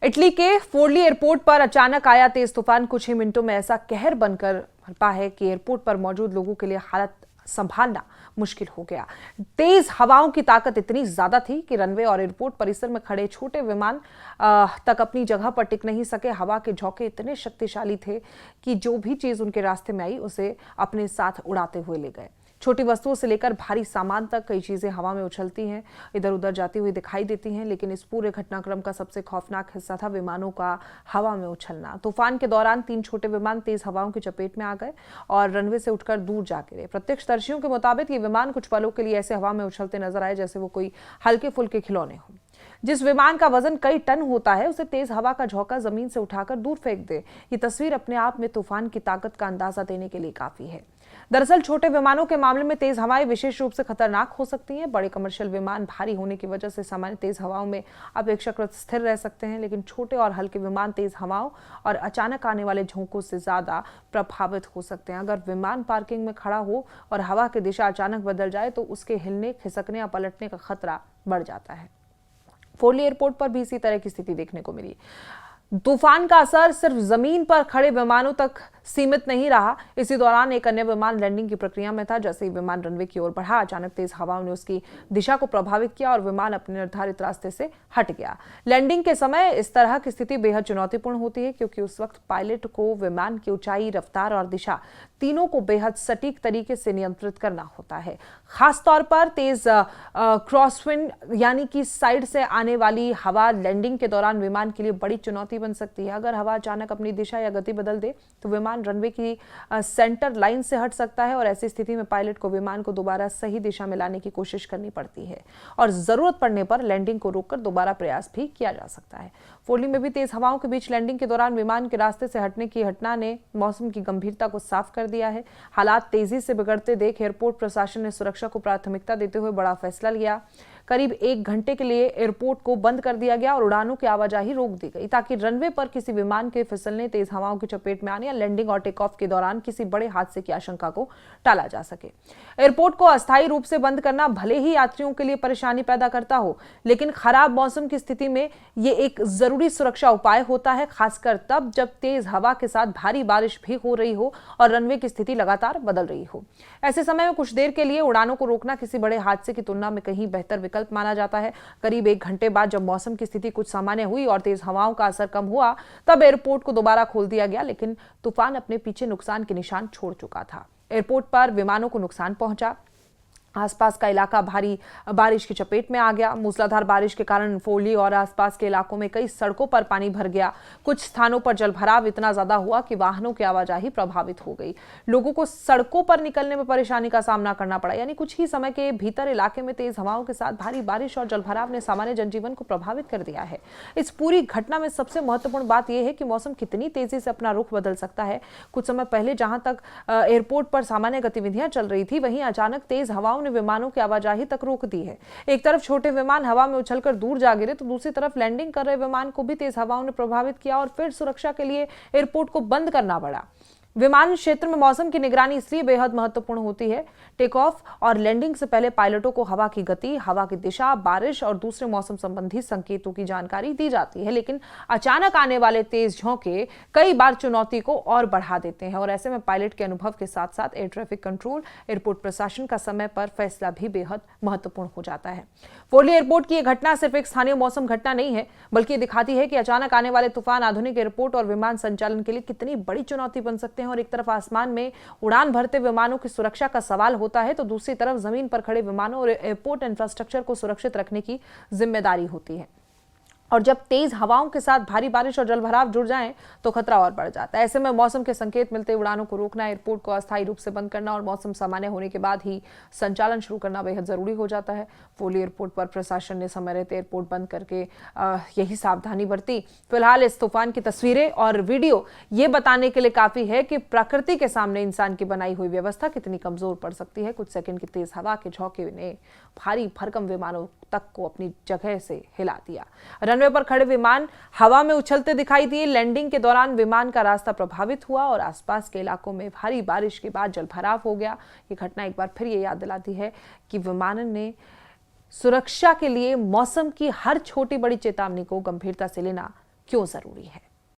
Italy के फोर्ली airport पर अचानक आया तेज तूफान कुछ ही मिनटों में ऐसा कहर बनकर बरपा है कि एयरपोर्ट पर मौजूद लोगों के लिए हालत संभालना मुश्किल हो गया। तेज हवाओं की ताकत इतनी ज्यादा थी कि रनवे और एयरपोर्ट परिसर में खड़े छोटे विमान तक अपनी जगह पर टिक नहीं सके। हवा के झोंके इतने शक्तिशाली थे कि जो भी चीज उनके रास्ते में आई उसे अपने साथ उड़ाते हुए ले गए। छोटी वस्तुओं से लेकर भारी सामान तक कई चीजें हवा में उछलती हैं, इधर उधर जाती हुई दिखाई देती हैं। लेकिन इस पूरे घटनाक्रम का सबसे खौफनाक हिस्सा था विमानों का हवा में उछलना। तूफान के दौरान 3 छोटे विमान तेज हवाओं की चपेट में आ गए और रनवे से उठकर दूर जा गिरे। प्रत्यक्षदर्शियों के मुताबिक ये विमान कुछ पलों के लिए ऐसे हवा में उछलते नजर आए जैसे वो कोई हल्के फुल्के खिलौने हों। जिस विमान का वजन कई टन होता है उसे तेज हवा का झोंका जमीन से उठाकर दूर फेंक दे। ये तस्वीर अपने आप में तूफान की ताकत का अंदाजा देने के लिए काफी है। दरअसल छोटे विमानों के मामले में तेज हवाएं विशेष रूप से खतरनाक हो सकती हैं। बड़े कमर्शियल विमान भारी होने की वजह से सामान्य तेज हवाओं में अपेक्षाकृत स्थिर रह सकते हैं, लेकिन छोटे और हल्के विमान तेज हवाओं और अचानक आने वाले झोंकों से ज्यादा प्रभावित हो सकते हैं। अगर विमान पार्किंग में खड़ा हो और हवा की दिशा अचानक बदल जाए तो उसके हिलने, खिसकने या पलटने का खतरा बढ़ जाता है। फोर्ली एयरपोर्ट पर भी इसी तरह की स्थिति देखने को मिली। तूफान का असर सिर्फ जमीन पर खड़े विमानों तक सीमित नहीं रहा। इसी दौरान एक अन्य विमान लैंडिंग की प्रक्रिया में था। जैसे ही विमान रनवे की ओर बढ़ा, अचानक तेज हवाओं ने उसकी दिशा को प्रभावित किया और विमान अपने निर्धारित रास्ते से हट गया। लैंडिंग के समय इस तरह की स्थिति बेहद चुनौतीपूर्ण होती है, क्योंकि उस वक्त पायलट को विमान की ऊंचाई, रफ्तार और दिशा तीनों को बेहद सटीक तरीके से नियंत्रित करना होता है। खासतौर पर तेज क्रॉसविंड यानी कि साइड से आने वाली हवा लैंडिंग के दौरान विमान के लिए बड़ी चुनौती बन सकती है। अगर हवा अचानक अपनी दिशा या गति बदल दे तो विमान रनवे की सेंटर लाइन से हट सकता है और ऐसी स्थिति में पायलट को विमान को दोबारा सही दिशा में लाने की कोशिश करनी पड़ती है और जरूरत पड़ने पर लैंडिंग को रोककर दोबारा प्रयास भी किया जा सकता है। फोर्ली में भी तेज हवाओं के बीच लैंडिंग के दौरान विमान के रास्ते से हटने की घटना ने मौसम की गंभीरता को साफ कर दिया है। हालात तेजी से बिगड़ते देख एयरपोर्ट प्रशासन ने सुरक्षा को प्राथमिकता देते हुए बड़ा फैसला लिया। करीब 1 घंटे के लिए एयरपोर्ट को बंद कर दिया गया और उड़ानों की आवाजाही रोक दी गई, ताकि रनवे पर किसी विमान के फिसलने, तेज हवाओं की चपेट में आने या लैंडिंग और टेक ऑफ के दौरान किसी बड़े हादसे की आशंका को टाला जा सके। एयरपोर्ट को अस्थायी रूप से बंद करना भले ही यात्रियों के लिए परेशानी पैदा करता हो, लेकिन खराब मौसम की स्थिति में ये एक जरूरी सुरक्षा उपाय होता है, खासकर तब जब तेज हवा के साथ भारी बारिश भी हो रही हो और रनवे की स्थिति लगातार बदल रही हो। ऐसे समय में कुछ देर के लिए उड़ानों को रोकना किसी बड़े हादसे की तुलना में कहीं बेहतर विकल्प माना जाता है। करीब 1 घंटे बाद जब मौसम की स्थिति कुछ सामान्य हुई और तेज हवाओं का असर कम हुआ, तब एयरपोर्ट को दोबारा खोल दिया गया, लेकिन तूफान अपने पीछे नुकसान के निशान छोड़ चुका था। एयरपोर्ट पर विमानों को नुकसान पहुंचा, आसपास का इलाका भारी बारिश की चपेट में आ गया। मूसलाधार बारिश के कारण फोर्ली और आसपास के इलाकों में कई सड़कों पर पानी भर गया। कुछ स्थानों पर जलभराव इतना ज्यादा हुआ कि वाहनों की आवाजाही प्रभावित हो गई। लोगों को सड़कों पर निकलने में परेशानी का सामना करना पड़ा। यानी कुछ ही समय के भीतर इलाके में तेज हवाओं के साथ भारी बारिश और जलभराव ने सामान्य जनजीवन को प्रभावित कर दिया है। इस पूरी घटना में सबसे महत्वपूर्ण बात यह है कि मौसम कितनी तेजी से अपना रुख बदल सकता है। कुछ समय पहले जहां तक एयरपोर्ट पर सामान्य गतिविधियां चल रही थी, वहीं अचानक तेज हवाओं ने विमानों की आवाजाही तक रोक दी है। एक तरफ छोटे विमान हवा में उछलकर दूर जा गिरे तो दूसरी तरफ लैंडिंग कर रहे विमान को भी तेज हवाओं ने प्रभावित किया और फिर सुरक्षा के लिए एयरपोर्ट को बंद करना पड़ा। विमान क्षेत्र में मौसम की निगरानी इसलिए बेहद महत्वपूर्ण होती है। टेक ऑफ और लैंडिंग से पहले पायलटों को हवा की गति, हवा की दिशा, बारिश और दूसरे मौसम संबंधी संकेतों की जानकारी दी जाती है, लेकिन अचानक आने वाले तेज झोंके कई बार चुनौती को और बढ़ा देते हैं और ऐसे में पायलट के अनुभव के साथ साथ एयर ट्रैफिक कंट्रोल, एयरपोर्ट प्रशासन का समय पर फैसला भी बेहद महत्वपूर्ण हो जाता है। फोर्ली एयरपोर्ट की यह घटना सिर्फ एक स्थानीय मौसम घटना नहीं है, बल्कि दिखाती है कि अचानक आने वाले तूफान आधुनिक एयरपोर्ट और विमान संचालन के लिए कितनी बड़ी चुनौती बन सकते हैं। और एक तरफ आसमान में उड़ान भरते विमानों की सुरक्षा का सवाल होता है, तो दूसरी तरफ जमीन पर खड़े विमानों और एयरपोर्ट इंफ्रास्ट्रक्चर को सुरक्षित रखने की जिम्मेदारी होती है। और जब तेज हवाओं के साथ भारी बारिश और जलभराव जुड़ जाएं तो खतरा और बढ़ जाता है। ऐसे में मौसम के संकेत मिलते उड़ानों को रोकना, एयरपोर्ट को अस्थायी रूप से बंद करना और मौसम सामान्य होने के बाद ही संचालन शुरू करना बेहद जरूरी हो जाता है। फोर्ली एयरपोर्ट पर प्रशासन ने समय रहते एयरपोर्ट बंद करके यही सावधानी बरती। फिलहाल इस तूफान की तस्वीरें और वीडियो ये बताने के लिए काफी है कि प्रकृति के सामने इंसान की बनाई हुई व्यवस्था कितनी कमजोर पड़ सकती है। कुछ सेकंड की तेज हवा के झोंके ने भारी भरकम विमानों तक को अपनी जगह से हिला दिया। रनवे पर खड़े विमान हवा में उछलते दिखाई दिए। लैंडिंग के दौरान विमान का रास्ता प्रभावित हुआ और आसपास के इलाकों में भारी बारिश के बाद जलभराव हो गया। ये घटना एक बार फिर ये याद दिलाती है कि विमानन ने सुरक्षा के लिए मौसम की हर छोटी बड़ी चेतावनी को गंभीरता से लेना क्यों जरूरी है।